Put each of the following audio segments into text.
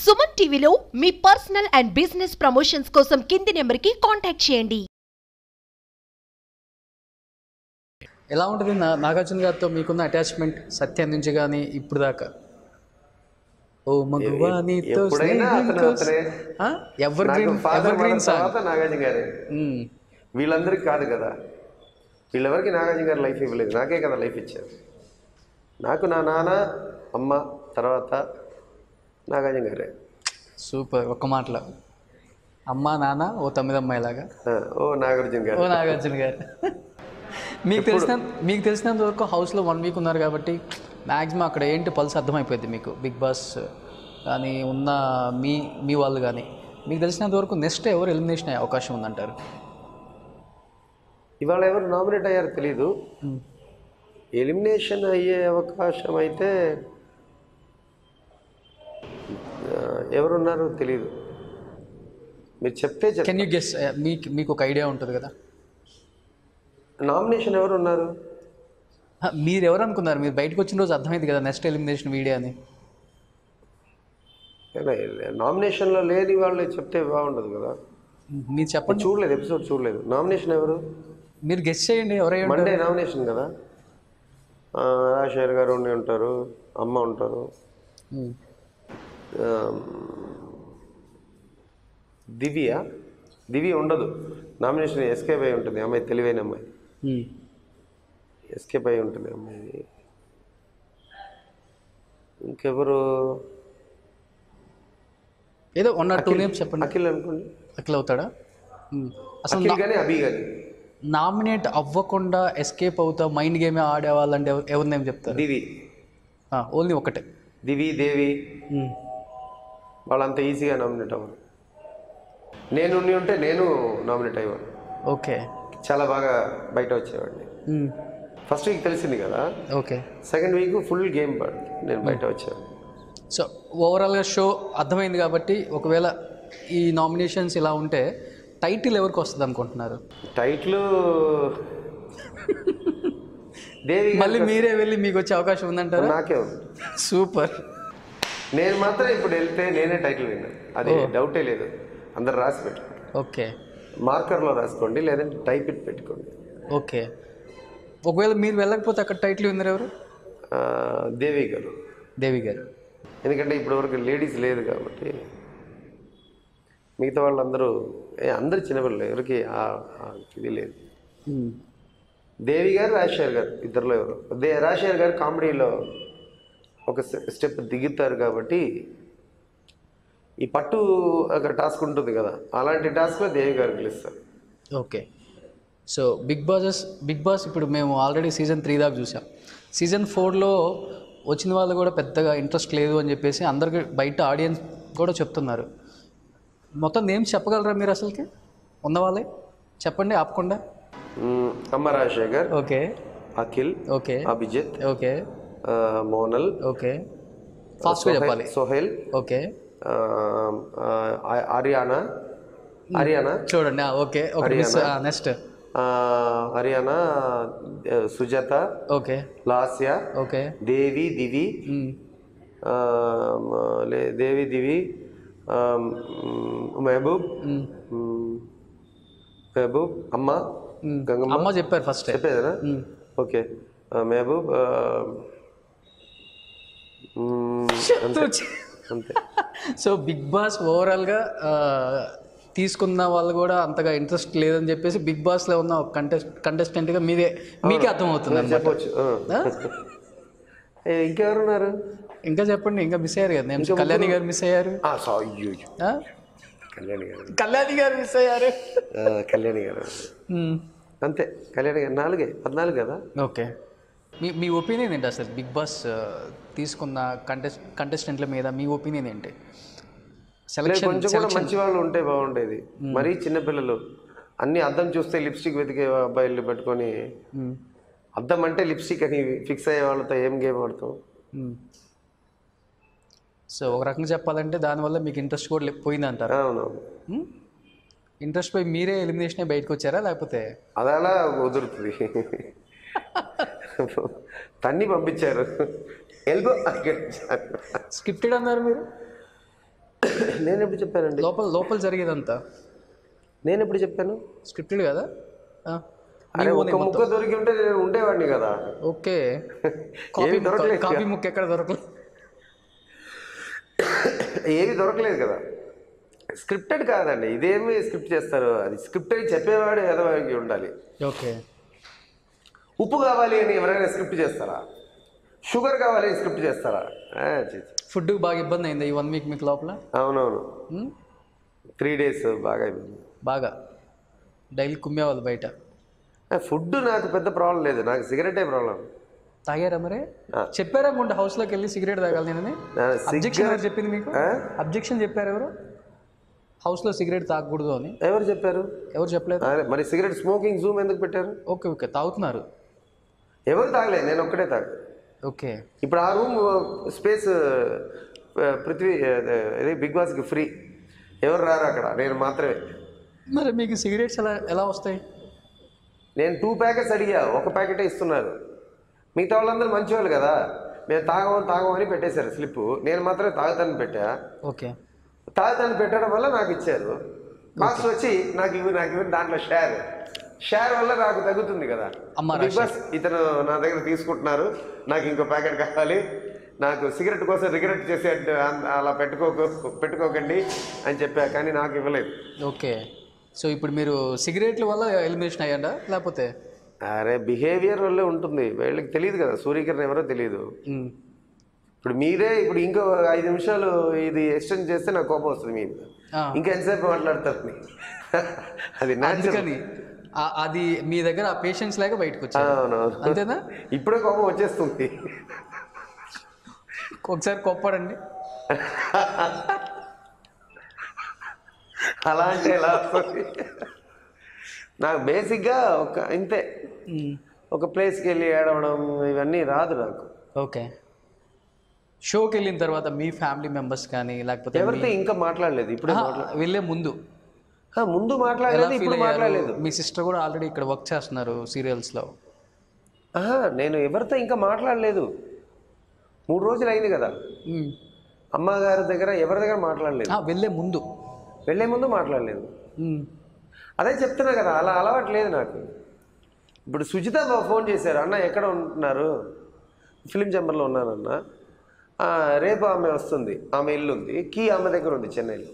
సుమన్ టీవీలో మీ personal and business promotions కోసం కింది నెంబర్కి కాంటాక్ట్ చేయండి. ఎలా ఉంటుంది నాగార్జున గారితో మీకున్న అటాచ్మెంట్ సత్యం నుంచి కానీ ఇప్పుడు దాకా? ఓ మగువా నీతో ఎవర్ గ్రీన్ తర్వాత నాగార్జున గారే. వీళ్ళందరికీ కాదు కదా, వీళ్ళెవరికి నాగార్జున గారు లైఫ్ ఇవ్వలేదు, నాకే కదా లైఫ్ ఇచ్చారు. నాకు నా నాన్న అమ్మ తర్వాత నాగార్జున గారే. సూపర్. ఒక్క మాటలో అమ్మ నాన్న ఓ తమ్మిదమ్మాయిలాగా ఓ నాగార్జున గారు. ఓ నాగార్జున గారు. మీకు తెలిసినంత వరకు హౌస్లో 1 వీక్ ఉన్నారు కాబట్టి మ్యాక్సిమం అక్కడ ఏంటి పల్స్ అర్థమైపోయింది మీకు. బిగ్ బాస్ కానీ ఉన్న మీ వాళ్ళు కానీ మీకు తెలిసినంత వరకు నెక్స్ట్ ఎవరు ఎలిమినేషన్ అయ్యే అవకాశం ఉందంటారు? ఇవాళ ఎవరు నామినేట్ అయ్యారో తెలీదు. ఎలిమినేషన్ అయ్యే అవకాశం అయితే ఎవరున్నారో తెలీదు. మీరు చెప్తే కెన్ యూ గెస్? మీకు ఒక ఐడియా ఉంటుంది కదా. నామినేషన్ ఎవరు ఉన్నారు? మీరు ఎవరు అనుకున్నారు? మీరు బయటకు వచ్చిన రోజు అర్థమైంది కదా నెక్స్ట్ ఎలిమినేషన్ వీడియో అని. నామినేషన్లో లేని వాళ్ళు చెప్తే బాగుండదు కదా. మీరు చెప్పండి. చూడలేదు, ఎపిసోడ్ చూడలేదు. నామినేషన్ ఎవరు? మీరు గెస్ చేయండి. ఎవరైనా మండే నామినేషన్ కదా. రాజశేఖర్ గారు ఉండి ఉంటారు, అమ్మ ఉంటారు, దివ్య ఉండదు. నామినేషన్ ఎస్కేప్ అయి ఉంటుంది. అమ్మాయి తెలివైన అమ్మాయి, ఎస్కేప్ అయి ఉంటుంది అమ్మాయి. ఇంకెవరు? ఏదో 1 or 2 నేమ్స్ చెప్పండి. అఖిల్ అనుకోండి. అఖిల్ అవుతాడా? అసలు కానీ అభి కానీ నామినేట్ అవ్వకుండా ఎస్కేప్ అవుతా మైండ్ గేమే ఆడేవాళ్ళంటే ఎవరి నేమ్ చెప్తారు? దివి. ఓన్లీ ఒకటే. దివి, దేవి వాళ్ళంత ఈజీగా నామినేట్ అవ్వరు. నేను ఉంటే నేను నామినేట్ అయ్యేవాడు. ఓకే. చాలా బాగా బయట వచ్చేవాడిని. ఫస్ట్ వీక్ తెలిసింది కదా. Okay. Second week full game నేను బయట వచ్చేవాడిని. సో ఓవరాల్గా షో అర్థమైంది కాబట్టి ఒకవేళ ఈ నామినేషన్స్ ఇలా ఉంటే టైటిల్ ఎవరికి వస్తుంది అనుకుంటున్నారు? టైటిల్ దేవి. మళ్ళీ మీరే వెళ్ళి మీకు వచ్చే అవకాశం ఉందంటారా? నాకే ఉంది. సూపర్. నేను మాత్రం ఇప్పుడు వెళ్తే నేనే టైటిల్ విన్నాను, అది డౌటే లేదు. అందరు రాసి పెట్టుకోండి. ఓకే. మార్కర్లో రాసుకోండి, లేదంటే టైప్ ఇట్ పెట్టుకోండి. ఓకే. ఒకవేళ మీరు వెళ్ళకపోతే అక్కడ టైటిల్ విన్నర్ ఎవరు? దేవి గారు. దేవి గారు. ఎందుకంటే ఇప్పటివరకు లేడీస్ లేదు కాబట్టి. మిగతా వాళ్ళందరూ అందరు చిన్నపిల్లలు, ఎవరికి ఇది లేదు. దేవి గారు, రాజశేఖర్ గారు, ఇద్దరులో ఎవరు? రాజశేఖర్ గారు కామెడీలో ఒక స్టెప్ దిగుతారు కాబట్టి ఈ పట్టు ఒక టాస్క్ ఉంటుంది కదా, అలాంటి టాస్క్లో దేవి గారు గెలుస్తారు. ఓకే. సో బిగ్ బాస్ ఇప్పుడు మేము ఆల్రెడీ సీజన్ 3 దాకా చూసాం. సీజన్ 4లో వచ్చిన వాళ్ళు కూడా పెద్దగా ఇంట్రెస్ట్ లేదు అని చెప్పేసి అందరికి బయట ఆడియన్స్ కూడా చెప్తున్నారు. మొత్తం నేమ్స్ చెప్పగలరా మీరు? అసలుకి ఉన్నవాళ్ళే చెప్పండి ఆపకుండా. అమ్మ Rajasekhar. Okay. Akhil. Okay. Abhijit. Okay. Monal. Okay. ఫాస్ట్గా చెప్పాలి. సోహెల్. ఓకే. హరియానా చూడండి. Okay. Next Hariyana, Sujatha. Okay. Lasya. Okay. Devi, Divi, Mahaboob, అమ్మ, గంగమ్మ. అమ్మ చెప్పారు ఫస్ట్. చెప్పేదా? ఓకే. మహబూబ్, అంతే. సో బిగ్ బాస్ ఓవరాల్గా తీసుకున్న వాళ్ళు కూడా అంతగా ఇంట్రెస్ట్ లేదని చెప్పేసి బిగ్ బాస్లో ఉన్న ఒక కంటెస్టెంట్గా మీకే అర్థమవుతుంది చెప్పవచ్చు. ఇంకెవరున్నారు? ఇంకా చెప్పండి. ఇంకా మిస్ అయ్యారు కదా. కళ్యాణి గారు మిస్ అయ్యారు. కళ్యాణి గారు మిస్ అయ్యారు. కళ్యాణి గారు అంతే. కళ్యాణి గారు 14 కదా. ఓకే. మీ ఒపీనియన్ ఏంటి అసలు బిగ్ బాస్ తీసుకున్న కంటెస్టెంట్ల మీద మీ ఒపీనియన్ ఏంటి? కొంచెం కూడా మంచి వాళ్ళు ఉంటే బాగుండేది. మరీ చిన్నపిల్లలు అన్ని అద్దం చూస్తే లిప్స్టిక్ వెతికే అబ్బాయిలు పెట్టుకొని, అద్దం అంటే లిప్స్టిక్ అని ఫిక్స్ అయ్యే వాళ్ళతో ఏం గేమ్ ఆడతాం? సో ఒక రకంగా చెప్పాలంటే దానివల్ల మీకు ఇంట్రెస్ట్ కూడా పోయిందంటారు. అవునవును. ఇంట్రెస్ట్ పోయి మీరే ఎలిమినేషన్ బయటకు వచ్చారా లేకపోతే? అదలా కుదురుతుంది. తన్ని పంపించారు. స్క్రిప్టెడ్ అన్నారు మీరు. నేను ఎప్పుడు చెప్పానండి? లోపల లోపల జరిగేదంతా నేను ఎప్పుడు చెప్పాను? స్క్రిప్టెడ్ కదా? అరే ఒక్క ముక్క దొరికి ఉంటే నేను ఉండేవాడిని కదా. ఓకే. ఏమి దొరకలేదు, కాపీ ముక్క ఎక్కడ దొరకలేదు, ఏమి దొరకలేదు కదా. స్క్రిప్టెడ్ కాదండి, ఇదేమి స్క్రిప్ట్ చేస్తారు? అది స్క్రిప్ట్ అని చెప్పేవాడు ఎదవాడికి ఉండాలి. ఓకే. ఉప్పు కావాలి అని ఎవరైనా స్క్రిప్ట్ చేస్తారా? షుగర్ కావాలి అని స్క్రిప్ట్ చేస్తారా? ఫుడ్ బాగా ఇబ్బంది అయింది ఈ 1 వీక్ మీకు లోపల? అవునవును, 3 days బాగా ఇబ్బంది. బాగా డైలీ కుమ్మేవాళ్ళు బయట. ఫుడ్ నాకు పెద్ద ప్రాబ్లం లేదు, నాకు సిగరెటే ప్రాబ్లం. తాగారా మరి? చెప్పారా ముందు హౌస్లోకి వెళ్ళి సిగరెట్ తాగాలి నేనని? అబ్జెక్షన్ ఎవరు చెప్పింది మీకు? అబ్జెక్షన్ చెప్పారు ఎవరు? హౌస్లో సిగరెట్ తాగకూడదు అని ఎవరు చెప్పారు? ఎవరు చెప్పలేదు. మరి సిగరెట్ స్మోకింగ్ జూమ్ ఎందుకు పెట్టారు? ఓకే ఓకే, తాగుతున్నారు. ఎవరు తాగలేదు, నేను ఒక్కడే తాగు. ఓకే. ఇప్పుడు ఆ రూమ్ స్పేస్ పృథ్వీ బిగ్ బాస్కి ఫ్రీ, ఎవరు రారు అక్కడ, నేను మాత్రమే. మరి మీకు సిగరెట్స్ ఎలా వస్తాయి? నేను 2 ప్యాకెట్స్ అడిగా, 1 ప్యాకెటే ఇస్తున్నారు. మిగతా వాళ్ళందరూ మంచివాళ్ళు కదా, మేము తాగమని పెట్టేశారు స్లిప్, నేను మాత్రమే తాగుతానని పెట్టా. ఓకే. తాగుతానని పెట్టడం వల్ల నాకు ఇచ్చారు. మాస్టర్ వచ్చి నాకు ఇవి దాంట్లో షేర్ వల్ల నాకు తగ్గుతుంది కదా. బిగ్ బాస్ ఇతను నా దగ్గర తీసుకుంటున్నారు, నాకు ఇంకో ప్యాకెట్ కావాలి, నాకు సిగరెట్ కోసం రిగ్రెట్ చేసే అలా పెట్టుకోకండి అని చెప్పా, కానీ నాకు ఇవ్వలేదు. ఓకే. సో ఇప్పుడు మీరు సిగరెట్ల వల్ల ఎలిమినేషన్ అయ్యాడా లేకపోతే? అరే బిహేవియర్ వల్లే ఉంటుంది, వీళ్ళకి తెలియదు కదా, సూర్యకిరణ్ ఎవరో తెలియదు. ఇప్పుడు మీరే ఇప్పుడు ఇంకో 5 నిమిషాలు ఇది ఎక్స్టెండ్ చేస్తే నాకు కోపం వస్తుంది మీద, ఇంకా ఎంతసేపు మాట్లాడతారు. అది అందుకని అది మీ దగ్గర ఆ పేషెన్స్ లేక బయటకు వచ్చాను, అంతేనా? ఇప్పుడే కోపం వచ్చేస్తుంది. ఒకసారి కోప్పడండి. అలా అంటే ఎలా వస్తుంది? నాకు బేసిక్గా ఇంతే, ఒక ప్లేస్కి వెళ్ళి ఏడవడం ఇవన్నీ రాదు నాకు. ఓకే. షోకి వెళ్ళిన తర్వాత మీ ఫ్యామిలీ మెంబర్స్ కానీ లేకపోతే ఎవరితో ఇంకా మాట్లాడలేదు, ఇప్పుడు వెళ్ళే ముందు మాట్లాడలేదు, ఇప్పుడు మాట్లాడలేదు. మీ సిస్టర్ కూడా ఆల్రెడీ ఇక్కడ వర్క్ చేస్తున్నారు సీరియల్స్లో. నేను ఎవరితో ఇంకా మాట్లాడలేదు, 3 రోజులు అయింది కదా. అమ్మగారి దగ్గర ఎవరి దగ్గర మాట్లాడలేదు. వెళ్ళే ముందు మాట్లాడలేదు. అదే చెప్తున్నా కదా, అలా అలవాటు లేదు నాకు. ఇప్పుడు సుజిత ఫోన్ చేశారు, అన్న ఎక్కడ ఉంటున్నారు? ఫిలిం ఛాంబర్లో ఉన్నానన్న, రేపు ఆమె వస్తుంది, ఆమె ఇల్లు ఉంది, కీ ఆమె దగ్గర ఉంది చెన్నైలో,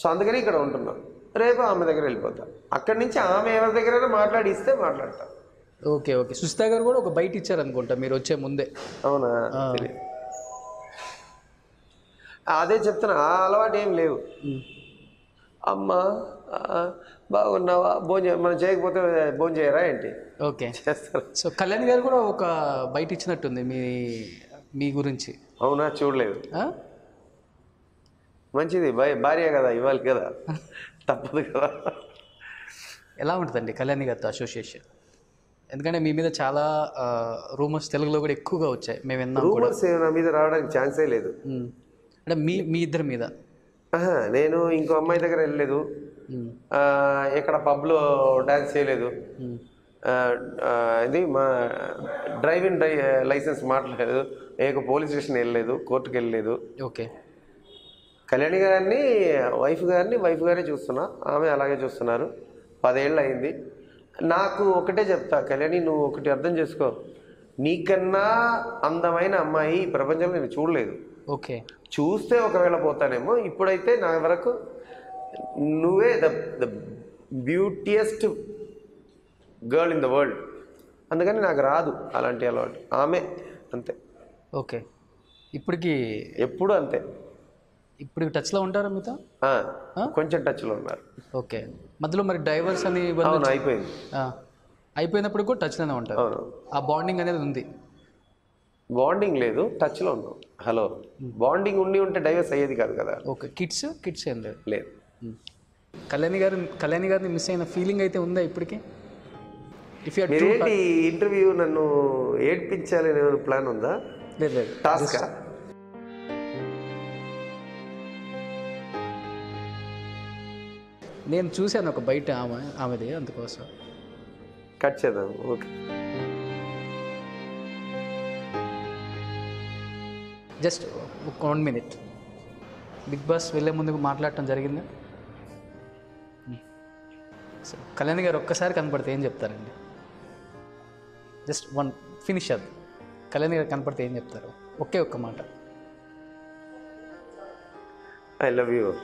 సో అందుకని ఇక్కడ ఉంటున్నాం, రేపు ఆమె దగ్గర వెళ్ళిపోతా. అక్కడి నుంచి ఆమె ఎవరి దగ్గరైనా మాట్లాడిస్తే మాట్లాడతా. Okay okay. సుజిత గారు కూడా ఒక బయట ఇచ్చారు అనుకుంటా మీరు వచ్చే ముందే. అవునా? అదే చెప్తున్నా, ఆ అలవాటు ఏం లేవు. అమ్మ బాగున్నావా, భోజనం మనం చేయకపోతే భోజనం చేయరా ఏంటి? ఓకే, చేస్తారు. సో కళ్యాణ్ గారు కూడా ఒక బయట ఇచ్చినట్టుంది మీ గురించి. అవునా? చూడలేదు. మంచిది, భార్య కదా, ఇవ్వాలి కదా, తప్పదు కదా. ఎలా ఉంటుందండి కళ్యాణ్ గారితో అసోసియేషన్? ఎందుకంటే మీ మీద చాలా రూమర్స్ తెలుగులో కూడా ఎక్కువగా వచ్చాయి, మేము విన్నాం. రూమర్స్ నా మీద రావడానికి ఛాన్సే లేదు. అంటే మీ ఇద్దరి మీద? నేను ఇంకో అమ్మాయి దగ్గర వెళ్ళలేదు, ఎక్కడ పబ్లో డ్యాన్స్ చేయలేదు, ఇది మా డ్రైవింగ్ లైసెన్స్ మాట్లాడలేదు, పోలీస్ స్టేషన్ వెళ్ళలేదు, కోర్టుకు వెళ్ళలేదు. ఓకే. కళ్యాణి గారిని వైఫ్ గారే చూస్తున్నా, ఆమె అలాగే చూస్తున్నారు. 10 ఏళ్ళు అయింది. నాకు ఒకటే చెప్తా, కళ్యాణి నువ్వు ఒకటి అర్థం చేసుకో, నీకన్నా అందమైన అమ్మాయి ఈ ప్రపంచంలో నేను చూడలేదు. ఓకే. చూస్తే ఒకవేళ పోతానేమో, ఇప్పుడైతే నా వరకు నువ్వే the beautiest girl in the world. అందుకని నాకు రాదు అలాంటి అలవాటు, ఆమె అంతే. ఓకే. ఇప్పటికి ఎప్పుడు అంతే. ఇప్పుడు టచ్లో ఉంటారా మీతో? కొంచెం టచ్లో ఉన్నారు. ఓకే. మధ్యలో మరి డైవర్స్ అని అయిపోయింది, అయిపోయినప్పుడు కూడా టచ్లోనే ఉంటారు. అవును. ఆ బాండింగ్ అనేది ఉంది? బాండింగ్ లేదు, టచ్లో ఉన్నాం. హలో, బాండింగ్ ఉంటే డైవర్స్ అయ్యేది కాదు కదా. ఓకే. కిడ్స్ ఏం లేదు? లేదు. కళ్యాణి గారిని మిస్ అయిన ఫీలింగ్ అయితే ఉందా ఇప్పటికి? మీరేంటి ఇంటర్వ్యూ నన్ను ఏడ్పించాలని ఏమైనా ప్లాన్ ఉందా? లేదు. టాస్క్ నేను చూశాను ఒక బయట ఆమెది, అందుకోసం కట్ చేద్దాం. Okay. Just 1 minute. Bigg Boss వెళ్ళే ముందుకు మాట్లాడటం జరిగిందా? సో కళ్యాణ్ గారు ఒక్కసారి కనపడితే ఏం చెప్తారండి? జస్ట్ వన్ ఫినిష్ అది. కళ్యాణ్ గారు కనపడితే ఏం చెప్తారు? ఒకే ఒక్క మాట. I love you.